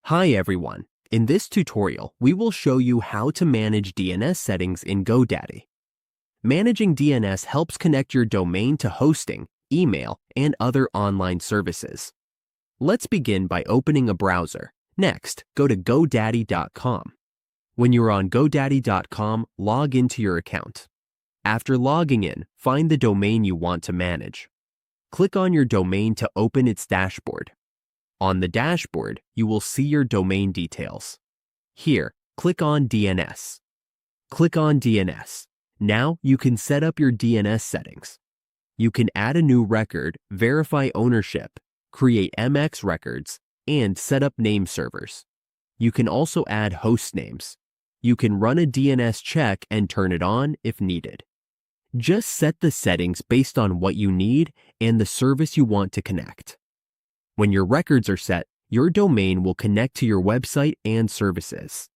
Hi everyone. In this tutorial, we will show you how to manage DNS settings in GoDaddy. Managing DNS helps connect your domain to hosting, email, and other online services. Let's begin by opening a browser. Next, go to GoDaddy.com. When you're on GoDaddy.com, log into your account. After logging in, find the domain you want to manage. Click on your domain to open its dashboard. On the dashboard, you will see your domain details. Here, click on DNS. Click on DNS. Now you can set up your DNS settings. You can add a new record, verify ownership, create MX records, and set up name servers. You can also add host names. You can run a DNS check and turn it on if needed. Just set the settings based on what you need and the service you want to connect. When your records are set, your domain will connect to your website and services.